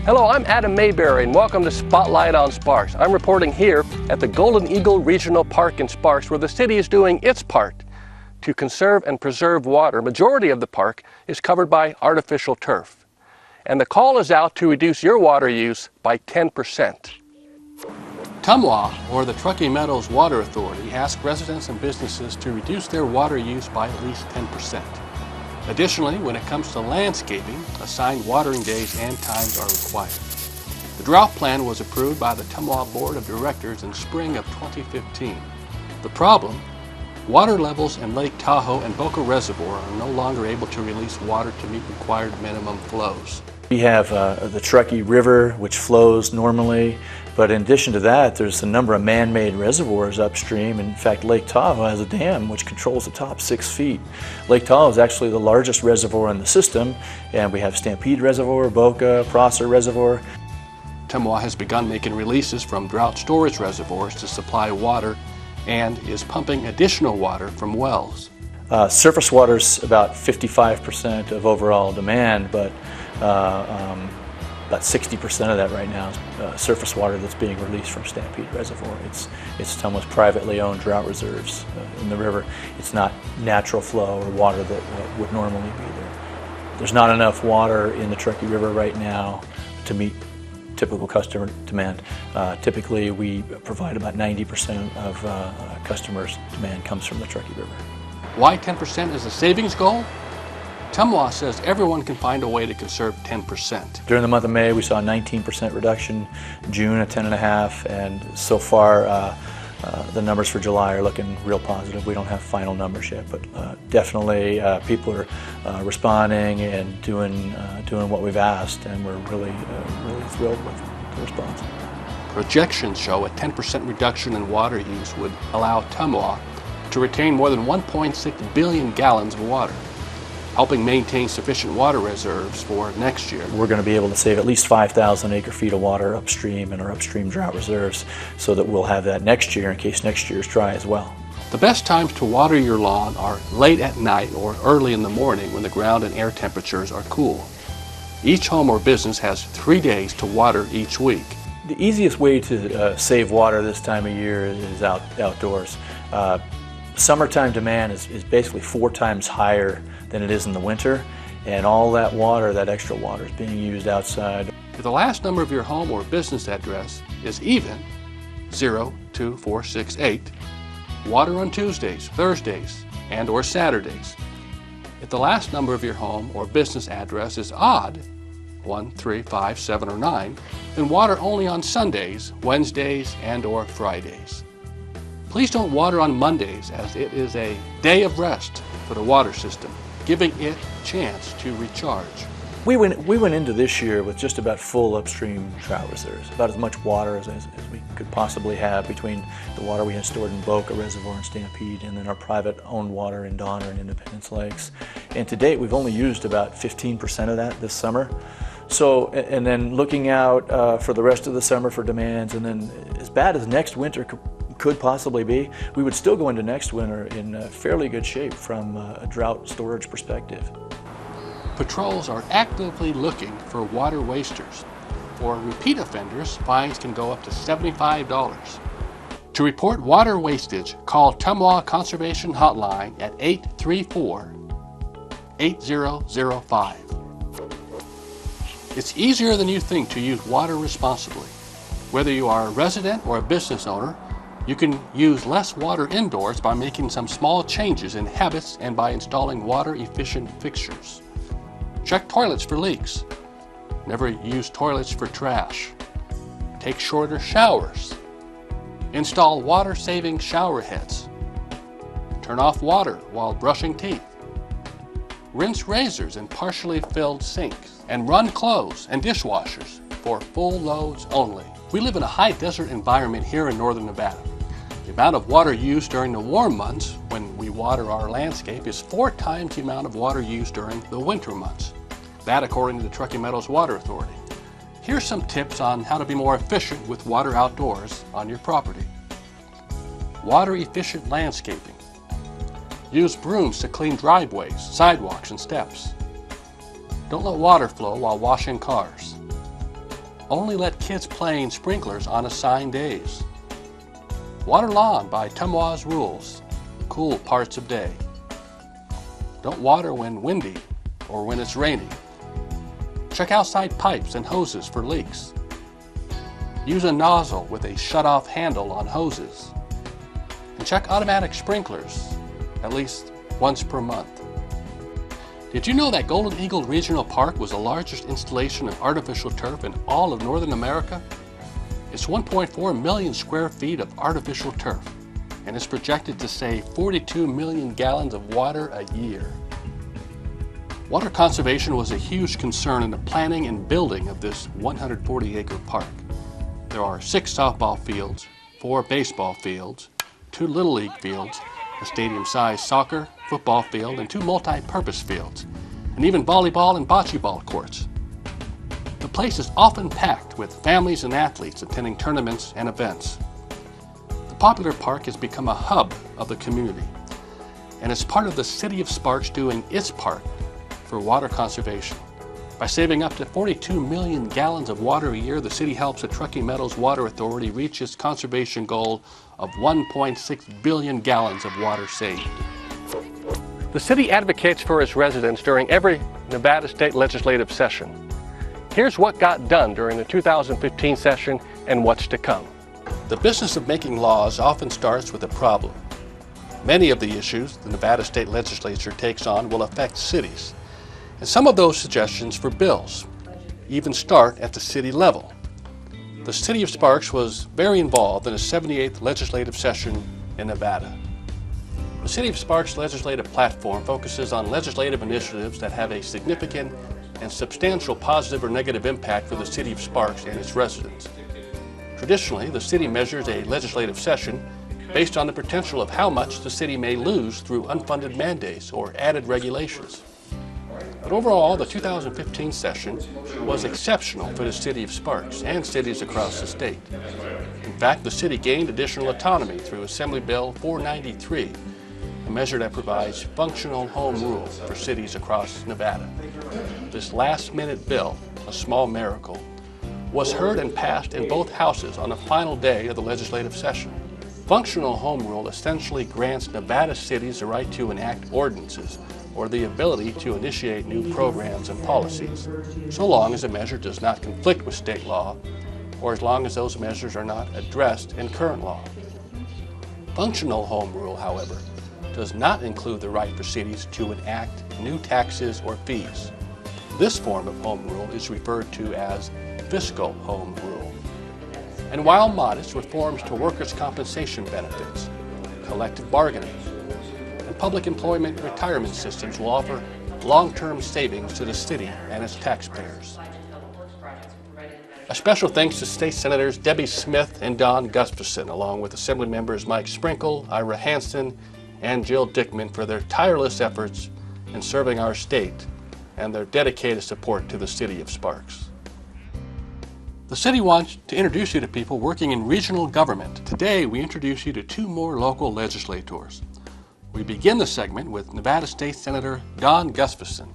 Hello, I'm Adam Mayberry and welcome to Spotlight on Sparks. I'm reporting here at the Golden Eagle Regional Park in Sparks, where the city is doing its part to conserve and preserve water. Majority of the park is covered by artificial turf. And the call is out to reduce your water use by 10%. TUMWA, or the Truckee Meadows Water Authority, asks residents and businesses to reduce their water use by at least 10%. Additionally, when it comes to landscaping, assigned watering days and times are required. The drought plan was approved by the TUMWA Board of Directors in spring of 2015. The problem? Water levels in Lake Tahoe and Boca Reservoir are no longer able to release water to meet required minimum flows. We have the Truckee River, which flows normally, but in addition to that, there's a number of man-made reservoirs upstream. In fact, Lake Tahoe has a dam which controls the top 6 feet. Lake Tahoe is actually the largest reservoir in the system, and we have Stampede Reservoir, Boca, Prosser Reservoir. TUMWA has begun making releases from drought storage reservoirs to supply water and is pumping additional water from wells. Surface water is about 55% of overall demand, but about 60% of that right now is surface water that's being released from Stampede Reservoir. It's TUMWA's privately owned drought reserves in the river. It's not natural flow or water that would normally be there. There's not enough water in the Truckee River right now to meet typical customer demand. Typically, we provide about 90% of customers' demand comes from the Truckee River. Why 10% is a savings goal? TUMWA says everyone can find a way to conserve 10%. During the month of May, we saw a 19% reduction, June a 10.5%, and so far the numbers for July are looking real positive. We don't have final numbers yet, but definitely people are responding and doing what we've asked, and we're really thrilled with the response. Projections show a 10% reduction in water use would allow TUMWA to retain more than 1.6 billion gallons of water, helping maintain sufficient water reserves for next year. We're going to be able to save at least 5,000 acre-feet of water upstream in our upstream drought reserves, so that we'll have that next year in case next year's dry as well. The best times to water your lawn are late at night or early in the morning when the ground and air temperatures are cool. Each home or business has 3 days to water each week. The easiest way to save water this time of year is outdoors. Summertime demand is basically 4 times higher than it is in the winter, and all that water, that extra water, is being used outside. If the last number of your home or business address is even, 02468, water on Tuesdays, Thursdays, and or Saturdays. If the last number of your home or business address is odd, 1, 3, 5, 7, or 9, then water only on Sundays, Wednesdays, and or Fridays. Please don't water on Mondays, as it is a day of rest for the water system, giving it a chance to recharge. We went into this year with just about full upstream drought reserves, about as much water as we could possibly have between the water we had stored in Boca Reservoir and Stampede, and then our private owned water in Donner and Independence Lakes. And to date, we've only used about 15% of that this summer. So, and then looking out for the rest of the summer for demands, and then as bad as next winter could possibly be, we would still go into next winter in fairly good shape from a drought storage perspective. Patrols are actively looking for water wasters. For repeat offenders, fines can go up to $75. To report water wastage, call TUMWA Conservation Hotline at 834-8005. It's easier than you think to use water responsibly. Whether you are a resident or a business owner, you can use less water indoors by making some small changes in habits and by installing water-efficient fixtures. Check toilets for leaks. Never use toilets for trash. Take shorter showers. Install water-saving shower heads. Turn off water while brushing teeth. Rinse razors in partially filled sinks, and run clothes and dishwashers for full loads only. We live in a high desert environment here in northern Nevada. The amount of water used during the warm months when we water our landscape is 4 times the amount of water used during the winter months. That according to the Truckee Meadows Water Authority. Here's some tips on how to be more efficient with water outdoors on your property. Water efficient landscaping. Use brooms to clean driveways, sidewalks, and steps. Don't let water flow while washing cars. Only let kids play in sprinklers on assigned days. Water lawn by Tumwa's rules. Cool parts of day. Don't water when windy or when it's raining. Check outside pipes and hoses for leaks. Use a nozzle with a shut-off handle on hoses. And check automatic sprinklers at least once per month. Did you know that Golden Eagle Regional Park was the largest installation of artificial turf in all of Northern America? It's 1.4 million square feet of artificial turf, and is projected to save 42 million gallons of water a year. Water conservation was a huge concern in the planning and building of this 140-acre park. There are 6 softball fields, 4 baseball fields, 2 Little League fields, a stadium-sized soccer, football field, and 2 multi-purpose fields, and even volleyball and bocce ball courts. The place is often packed with families and athletes attending tournaments and events. The popular park has become a hub of the community, and is part of the City of Sparks doing its part for water conservation. By saving up to 42 million gallons of water a year, the city helps the Truckee Meadows Water Authority reach its conservation goal of 1.6 billion gallons of water saved. The city advocates for its residents during every Nevada State Legislative session. Here's what got done during the 2015 session and what's to come. The business of making laws often starts with a problem. Many of the issues the Nevada State Legislature takes on will affect cities, and some of those suggestions for bills even start at the city level. The City of Sparks was very involved in the 78th legislative session in Nevada. The City of Sparks legislative platform focuses on legislative initiatives that have a significant and substantial positive or negative impact for the City of Sparks and its residents. Traditionally, the city measures a legislative session based on the potential of how much the city may lose through unfunded mandates or added regulations. But overall, the 2015 session was exceptional for the City of Sparks and cities across the state. In fact, the city gained additional autonomy through Assembly Bill 493, a measure that provides functional home rule for cities across Nevada. This last-minute bill, a small miracle, was heard and passed in both houses on the final day of the legislative session. Functional home rule essentially grants Nevada cities the right to enact ordinances or the ability to initiate new programs and policies, so long as a measure does not conflict with state law, or as long as those measures are not addressed in current law. Functional home rule, however, does not include the right for cities to enact new taxes or fees. This form of home rule is referred to as fiscal home rule. And while modest, reforms to workers' compensation benefits, collective bargaining, and public employment retirement systems will offer long-term savings to the city and its taxpayers. A special thanks to State Senators Debbie Smith and Don Gustafson, along with Assembly members Mike Sprinkle, Ira Hansen, and Jill Dickman for their tireless efforts in serving our state and their dedicated support to the City of Sparks. The city wants to introduce you to people working in regional government. Today, we introduce you to 2 more local legislators. We begin the segment with Nevada State Senator Don Gustafson.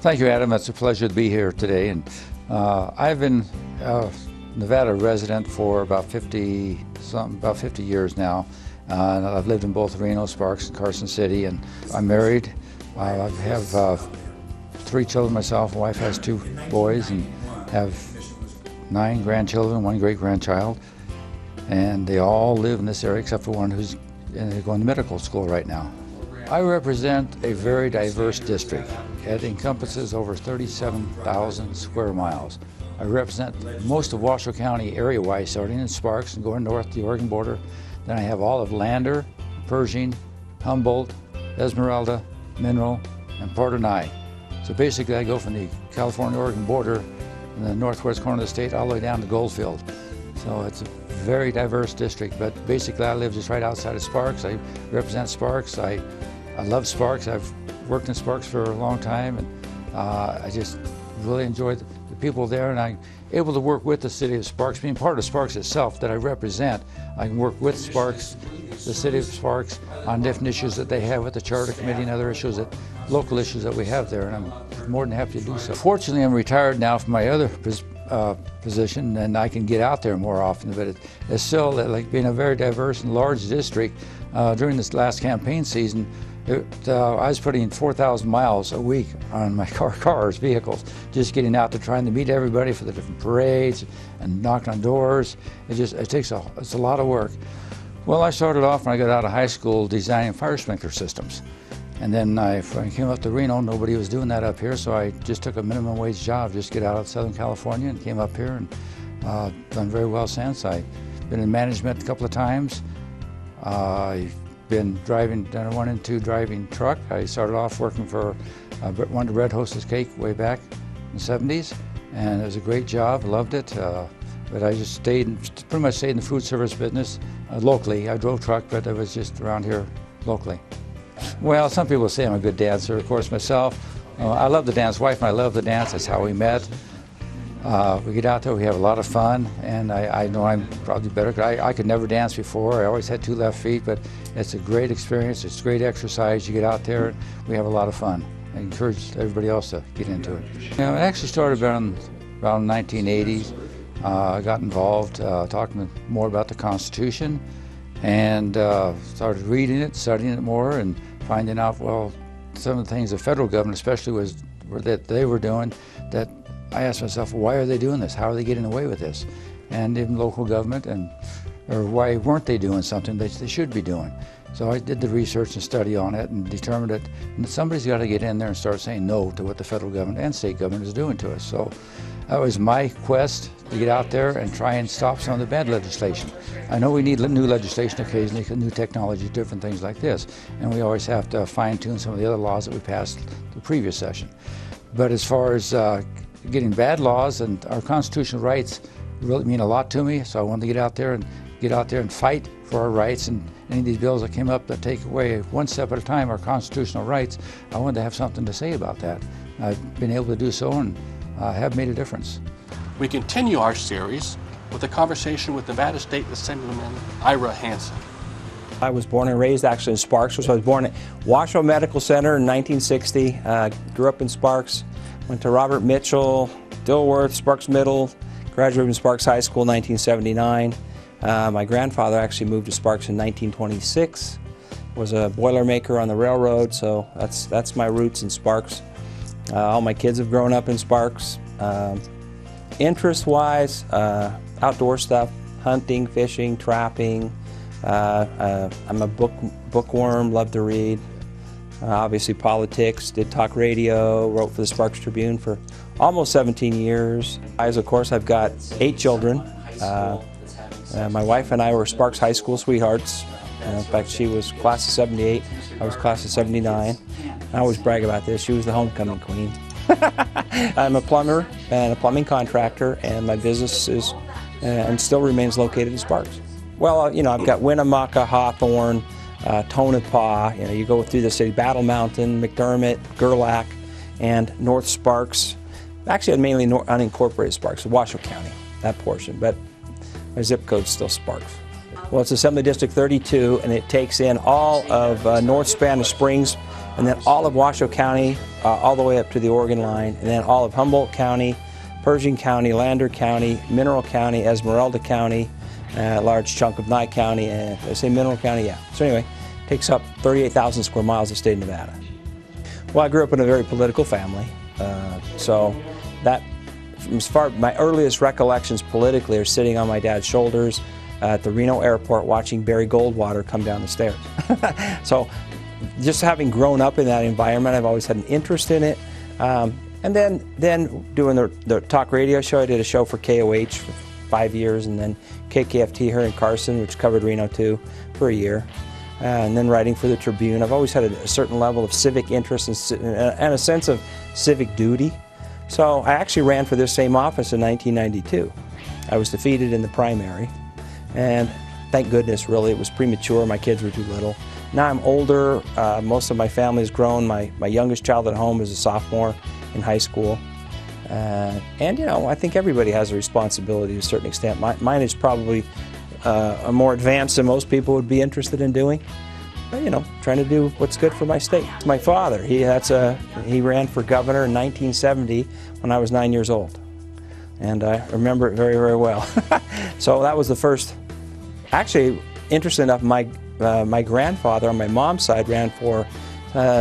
Thank you, Adam. It's a pleasure to be here today. And I've been a Nevada resident for about 50 years now. And I've lived in both Reno, Sparks, and Carson City. And I'm married. I have 3 children myself. My wife has 2 boys and have 9 grandchildren, 1 great-grandchild. And they all live in this area except for one who's going to medical school right now. I represent a very diverse district. It encompasses over 37,000 square miles. I represent most of Washoe County area-wise, starting in Sparks and going north to the Oregon border. Then I have all of Lander, Pershing, Humboldt, Esmeralda, Mineral, and Port Nye. So basically I go from the California-Oregon border in the northwest corner of the state all the way down to Goldfield. So it's a very diverse district, but basically I live just right outside of Sparks. I represent Sparks. I love Sparks. I've worked in Sparks for a long time, and I just really enjoy the people there, and I'm able to work with the City of Sparks. Being part of Sparks itself that I represent, I can work with Sparks, the City of Sparks, on different issues that they have with the Charter Committee and other issues, local issues that we have there, and I'm more than happy to do so. Fortunately, I'm retired now from my other position, and I can get out there more often. But it's still like being a very diverse and large district. During this last campaign season, I was putting 4,000 miles a week on my vehicles, just getting out there trying to meet everybody for the different parades and knock on doors. It's a lot of work. Well, I started off when I got out of high school designing fire sprinkler systems. And then when I came up to Reno, nobody was doing that up here, so I just took a minimum wage job, just get out of Southern California, and came up here and done very well since. I've been in management a couple of times. I've been driving, done a 1 and 2 driving truck. I started off working for one of the Red Hostess Cake way back in the 70s, and it was a great job, loved it. But I just pretty much stayed in the food service business locally. I drove truck, but I was just around here locally. Well, some people say I'm a good dancer. Of course, myself, I love to dance. Wife and I love to dance. That's how we met. We get out there, we have a lot of fun, and I know I'm probably better. I could never dance before. I always had 2 left feet, but it's a great experience. It's great exercise. You get out there, and we have a lot of fun. I encourage everybody else to get into it. You know, it actually started around 1980s. I got involved talking more about the Constitution, and started reading it, studying it more, and finding out, well, some of the things the federal government especially that they were doing, that I asked myself, why are they doing this? How are they getting away with this? And even local government, or why weren't they doing something that they should be doing? So I did the research and study on it and determined that somebody's got to get in there and start saying no to what the federal government and state government is doing to us. So that was my quest, to get out there and try and stop some of the bad legislation. I know we need new legislation occasionally, new technology, different things like this, and we always have to fine-tune some of the other laws that we passed the previous session. But as far as getting bad laws, and our constitutional rights really mean a lot to me, so I wanted to get out there and fight for our rights, and any of these bills that came up that take away one step at a time our constitutional rights, I wanted to have something to say about that. I've been able to do so and have made a difference. We continue our series with a conversation with Nevada State Assemblyman Ira Hansen. I was born and raised actually in Sparks, so I was born at Washoe Medical Center in 1960, grew up in Sparks, went to Robert Mitchell, Dilworth, Sparks Middle, graduated from Sparks High School in 1979. My grandfather actually moved to Sparks in 1926, was a boilermaker on the railroad, so that's my roots in Sparks. All my kids have grown up in Sparks. Interest-wise, outdoor stuff, hunting, fishing, trapping. I'm a bookworm, love to read. Obviously politics, did talk radio, wrote for the Sparks Tribune for almost 17 years. Of course, I've got 8 children. My wife and I were Sparks High School sweethearts. In fact, she was class of 78, I was class of 79. I always brag about this, she was the homecoming queen. I'm a plumber and a plumbing contractor, and my business is and still remains located in Sparks. Well, you know, I've got Winnemucca, Hawthorne, Tonopah, you know, you go through the city, Battle Mountain, McDermott, Gerlach, and North Sparks. Actually, I'm mainly unincorporated Sparks, Washoe County, that portion, but my zip code's still Sparks. Well, it's Assembly District 32, and it takes in all of North Spanish Springs, and then all of Washoe County, all the way up to the Oregon line, and then all of Humboldt County, Pershing County, Lander County, Mineral County, Esmeralda County, a large chunk of Nye County, and did I say Mineral County? Yeah. So anyway, takes up 38,000 square miles of state of Nevada. Well, I grew up in a very political family, so that, as far my earliest recollections politically are sitting on my dad's shoulders at the Reno airport watching Barry Goldwater come down the stairs. So just having grown up in that environment, I've always had an interest in it. And then doing the talk radio show, I did a show for KOH for 5 years, and then KKFT here in Carson, which covered Reno too, for a year. And then writing for the Tribune. I've always had a certain level of civic interest and a sense of civic duty. So I actually ran for this same office in 1992. I was defeated in the primary, and thank goodness, really, it was premature. My kids were too little. Now I'm older. Most of my family has grown. My youngest child at home is a sophomore in high school. And, you know, I think everybody has a responsibility to a certain extent. Mine is probably more advanced than most people would be interested in doing. But, you know, trying to do what's good for my state. My father, he ran for governor in 1970 when I was 9 years old. and I remember it very, very well. So that was the first. Actually, interesting enough, my grandfather on my mom's side ran for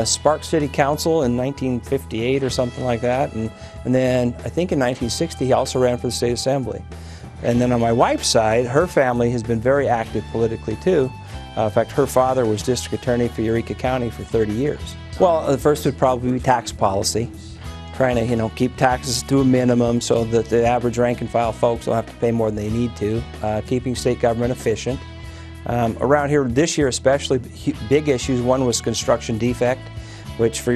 Sparks City Council in 1958 or something like that, and then I think in 1960 he also ran for the State Assembly. And then on my wife's side, her family has been very active politically too. In fact, her father was district attorney for Eureka County for 30 years. Well, the first would probably be tax policy, trying to keep taxes to a minimum so that the average rank and file folks don't have to pay more than they need to, keeping state government efficient. Around here this year especially, big issues. One was construction defect, which for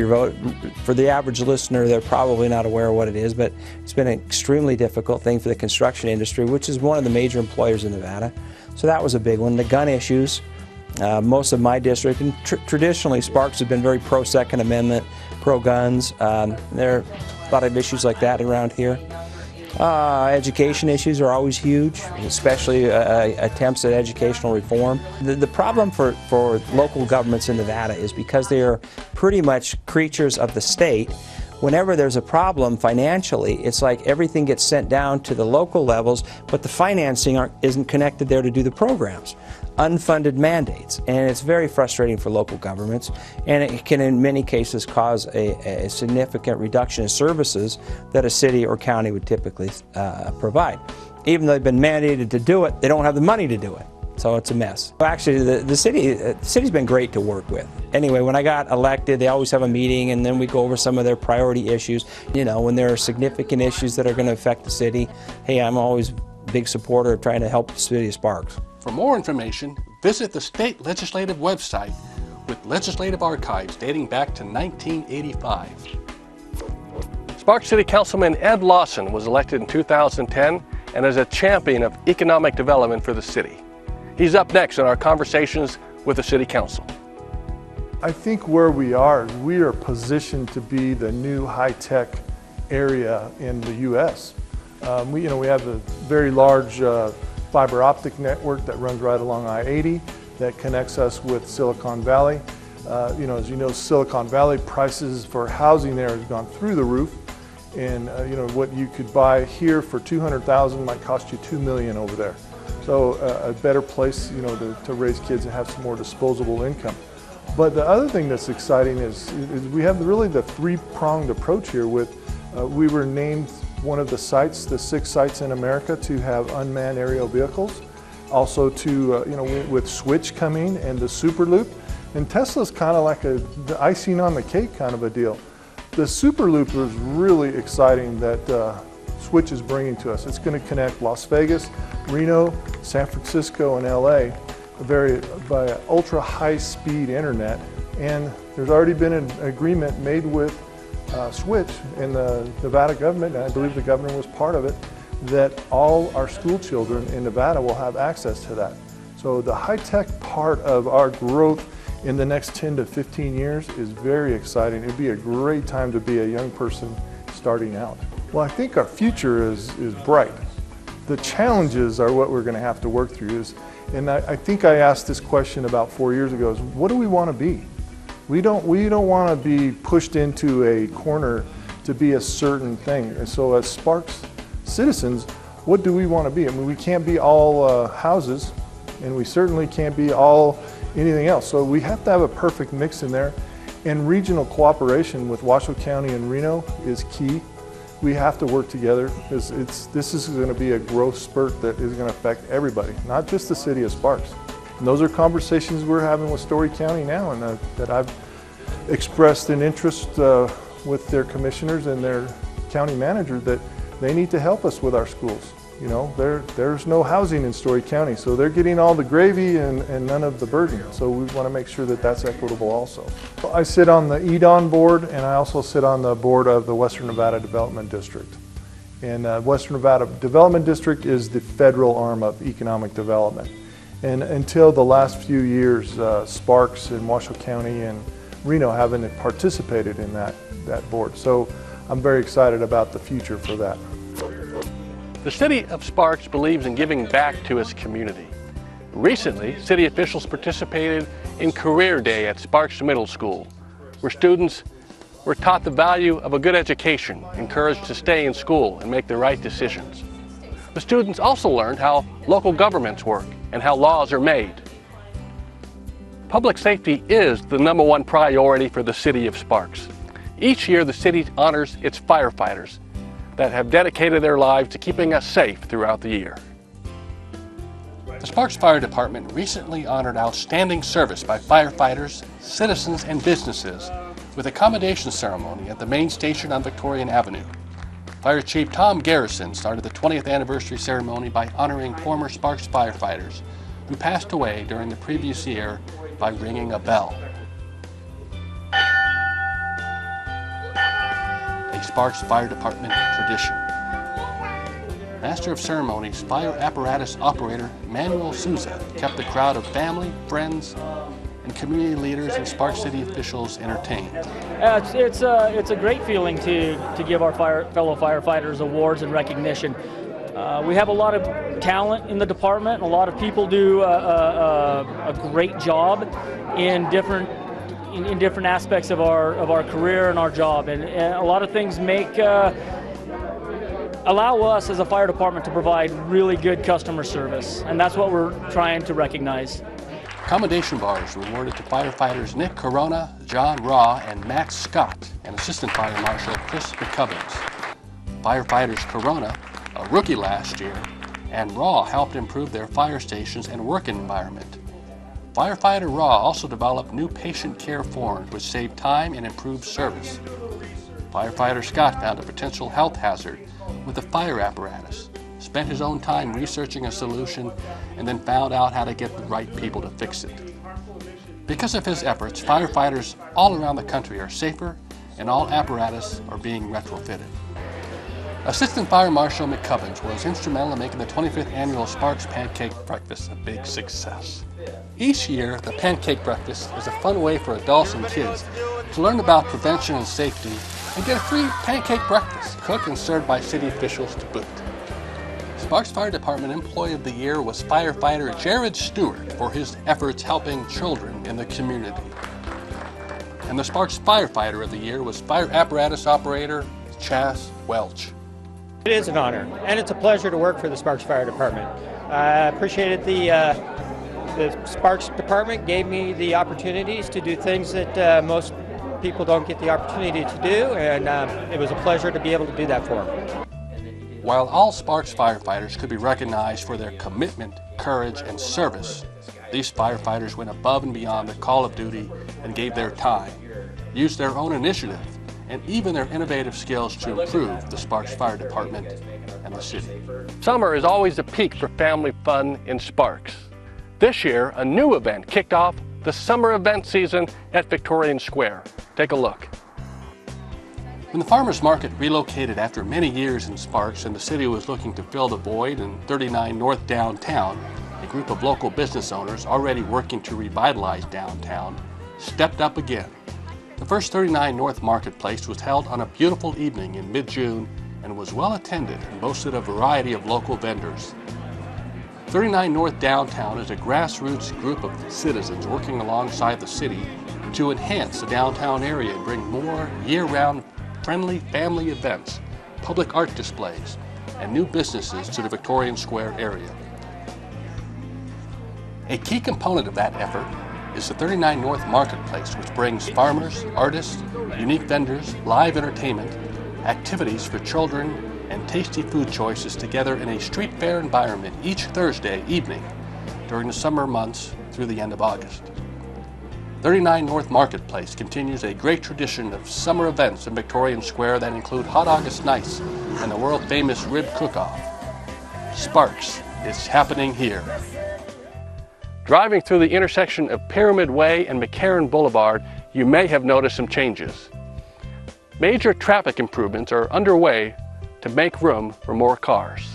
the average listener, they're probably not aware of what it is, but it's been an extremely difficult thing for the construction industry, which is one of the major employers in Nevada. So that was a big one. The gun issues. Most of my district, and traditionally Sparks have been very pro-Second Amendment, pro-guns. There are a lot of issues like that around here. Education issues are always huge, especially attempts at educational reform. The problem for local governments in Nevada is because they are pretty much creatures of the state. Whenever there's a problem financially, it's like everything gets sent down to the local levels, but the financing isn't connected there to do the programs. Unfunded mandates, and it's very frustrating for local governments, and it can in many cases cause a significant reduction in services that a city or county would typically provide. Even though they've been mandated to do it, they don't have the money to do it, so it's a mess. Actually, the city's been great to work with. Anyway, when I got elected, they always have a meeting, and then we go over some of their priority issues. When there are significant issues that are going to affect the city, hey, I'm always a big supporter of trying to help the city of Sparks. For more information, visit the state legislative website with legislative archives dating back to 1985. Sparks City Councilman Ed Lawson was elected in 2010 and is a champion of economic development for the city. He's up next in our conversations with the City Council. I think where we are positioned to be the new high-tech area in the U.S. We have a very large fiber optic network that runs right along I-80 that connects us with Silicon Valley. As you know, Silicon Valley prices for housing there has gone through the roof, and what you could buy here for $200,000 might cost you $2 million over there. So a better place, to raise kids and have some more disposable income. But the other thing that's exciting is we have really the three-pronged approach here. We were named one of the 6 sites in America to have unmanned aerial vehicles. Also with Switch coming and the Superloop. And Tesla's kind of like the icing on the cake kind of a deal. The Superloop is really exciting that Switch is bringing to us. It's going to connect Las Vegas, Reno, San Francisco, and LA by ultra high-speed internet. And there's already been an agreement made with Switch in the Nevada government, and I believe the governor was part of it, that all our school children in Nevada will have access to that. So the high-tech part of our growth in the next 10 to 15 years is very exciting. It'd be a great time to be a young person starting out. Well, I think our future is bright. The challenges are what we're going to have to work through. And I think I asked this question about 4 years ago, is what do we want to be? We don't want to be pushed into a corner to be a certain thing. And so as Sparks citizens, what do we want to be? I mean, we can't be all houses, and we certainly can't be all anything else. So we have to have a perfect mix in there. And regional cooperation with Washoe County and Reno is key. We have to work together because this is going to be a growth spurt that is going to affect everybody, not just the city of Sparks. And those are conversations we're having with Story County now, and that I've expressed an interest with their commissioners and their county manager that they need to help us with our schools. There's no housing in Story County, so they're getting all the gravy and none of the burden. So we want to make sure that that's equitable also. I sit on the EDON board, and I also sit on the board of the Western Nevada Development District. And Western Nevada Development District is the federal arm of economic development. And until the last few years, Sparks and Washoe County and Reno haven't participated in that board. So I'm very excited about the future for that. The city of Sparks believes in giving back to its community. Recently, city officials participated in Career Day at Sparks Middle School, where students We're taught the value of a good education, encouraged to stay in school and make the right decisions. The students also learned how local governments work and how laws are made. Public safety is the #1 priority for the city of Sparks. Each year, the city honors its firefighters that have dedicated their lives to keeping us safe throughout the year. The Sparks Fire Department recently honored outstanding service by firefighters, citizens, and businesses with a commendation ceremony at the main station on Victorian Avenue. Fire Chief Tom Garrison started the 20th anniversary ceremony by honoring former Sparks firefighters who passed away during the previous year by ringing a bell. A Sparks Fire Department tradition. Master of Ceremonies Fire Apparatus Operator Manuel Souza kept the crowd of family, friends, and community leaders and Sparks City officials entertained. It's a great feeling to give our fellow firefighters awards and recognition. We have a lot of talent in the department. A lot of people do a great job in different aspects of our career and our job, and a lot of things allow us as a fire department to provide really good customer service, and that's what we're trying to recognize. Commendation bars were awarded to firefighters Nick Corona, John Raw, and Max Scott, and Assistant Fire Marshal Chris McCubbins. Firefighters Corona, a rookie last year, and Raw helped improve their fire stations and work environment. Firefighter Raw also developed new patient care forms which saved time and improved service. Firefighter Scott found a potential health hazard with a fire apparatus, spent his own time researching a solution, and then found out how to get the right people to fix it. Because of his efforts, firefighters all around the country are safer and all apparatus are being retrofitted. Assistant Fire Marshal McCubbins was instrumental in making the 25th annual Sparks Pancake Breakfast a big success. Each year, the Pancake Breakfast is a fun way for adults and kids to learn about prevention and safety and get a free pancake breakfast, cooked and served by city officials to boot. Sparks Fire Department Employee of the Year was firefighter Jared Stewart for his efforts helping children in the community. And the Sparks Firefighter of the Year was Fire Apparatus Operator Chas Welch. It is an honor, and it's a pleasure to work for the Sparks Fire Department. I appreciated the Sparks Department gave me the opportunities to do things that most people don't get the opportunity to do, and it was a pleasure to be able to do that for them. While all Sparks firefighters could be recognized for their commitment, courage, and service, these firefighters went above and beyond the call of duty and gave their time, used their own initiative, and even their innovative skills to improve the Sparks Fire Department and the city. Summer is always a peak for family fun in Sparks. This year, a new event kicked off the summer event season at Victorian Square. Take a look. When the farmers market relocated after many years in Sparks and the city was looking to fill the void in 39 North Downtown, a group of local business owners already working to revitalize downtown stepped up again. The first 39 North Marketplace was held on a beautiful evening in mid-June and was well attended and boasted a variety of local vendors. 39 North Downtown is a grassroots group of citizens working alongside the city to enhance the downtown area and bring more year-round friendly family events, public art displays, and new businesses to the Victorian Square area. A key component of that effort is the 39 North Marketplace, which brings farmers, artists, unique vendors, live entertainment, activities for children, and tasty food choices together in a street fair environment each Thursday evening during the summer months through the end of August. 39 North Marketplace continues a great tradition of summer events in Victorian Square that include Hot August Nights and the world-famous Rib Cook-Off. Sparks, it's happening here. Driving through the intersection of Pyramid Way and McCarran Boulevard, you may have noticed some changes. Major traffic improvements are underway to make room for more cars.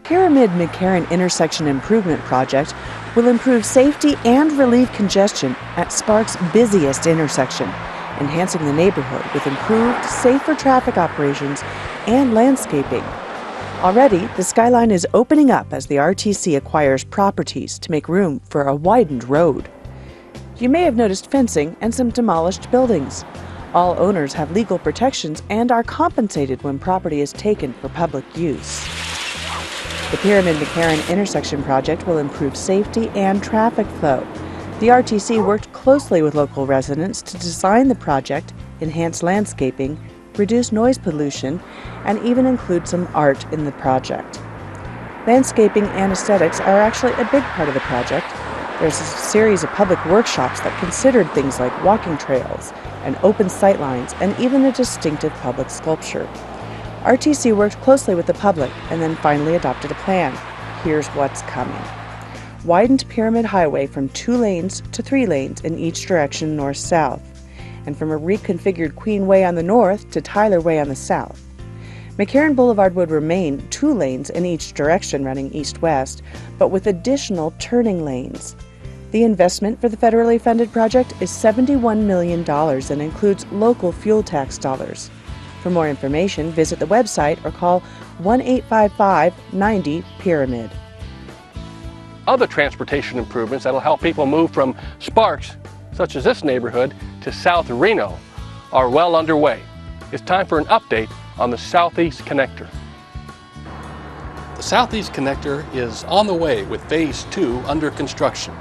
Pyramid-McCarran Intersection Improvement Project will improve safety and relieve congestion at Sparks' busiest intersection, enhancing the neighborhood with improved, safer traffic operations and landscaping. Already, the skyline is opening up as the RTC acquires properties to make room for a widened road. You may have noticed fencing and some demolished buildings. All owners have legal protections and are compensated when property is taken for public use. The Pyramid-McCarran intersection project will improve safety and traffic flow. The RTC worked closely with local residents to design the project, enhance landscaping, reduce noise pollution, and even include some art in the project. Landscaping and aesthetics are actually a big part of the project. There's a series of public workshops that considered things like walking trails and open sightlines and even a distinctive public sculpture. RTC worked closely with the public and then finally adopted a plan. Here's what's coming. Widened Pyramid Highway from 2 lanes to 3 lanes in each direction north-south, and from a reconfigured Queen Way on the north to Tyler Way on the south. McCarran Boulevard would remain 2 lanes in each direction running east-west, but with additional turning lanes. The investment for the federally funded project is $71 million and includes local fuel tax dollars. For more information, visit the website or call 1-855-90-PYRAMID. Other transportation improvements that will help people move from Sparks, such as this neighborhood, to South Reno, are well underway. It's time for an update on the Southeast Connector. The Southeast Connector is on the way with Phase 2 under construction.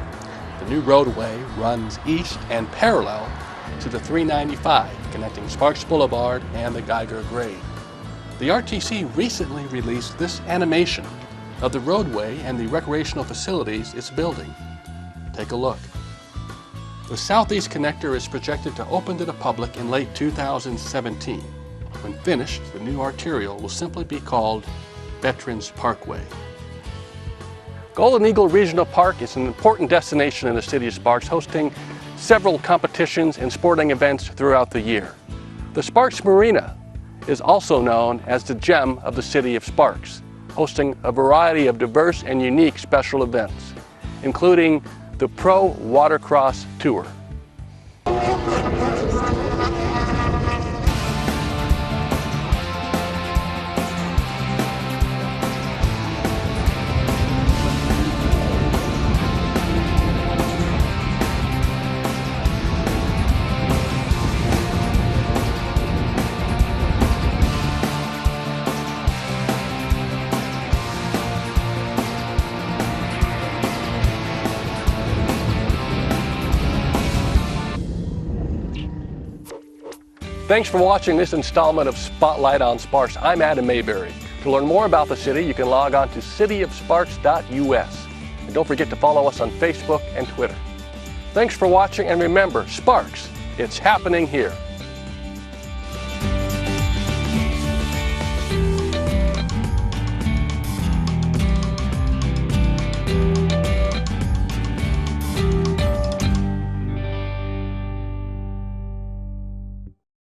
The new roadway runs east and parallel to the 395, connecting Sparks Boulevard and the Geiger Grade. The RTC recently released this animation of the roadway and the recreational facilities it's building. Take a look. The Southeast Connector is projected to open to the public in late 2017. When finished, the new arterial will simply be called Veterans Parkway. Golden Eagle Regional Park is an important destination in the city of Sparks, hosting several competitions and sporting events throughout the year. The Sparks Marina is also known as the gem of the city of Sparks, hosting a variety of diverse and unique special events, including the Pro Watercross Tour. Thanks for watching this installment of Spotlight on Sparks. I'm Adam Mayberry. To learn more about the city, you can log on to cityofsparks.us. And don't forget to follow us on Facebook and Twitter. Thanks for watching, and remember, Sparks, it's happening here.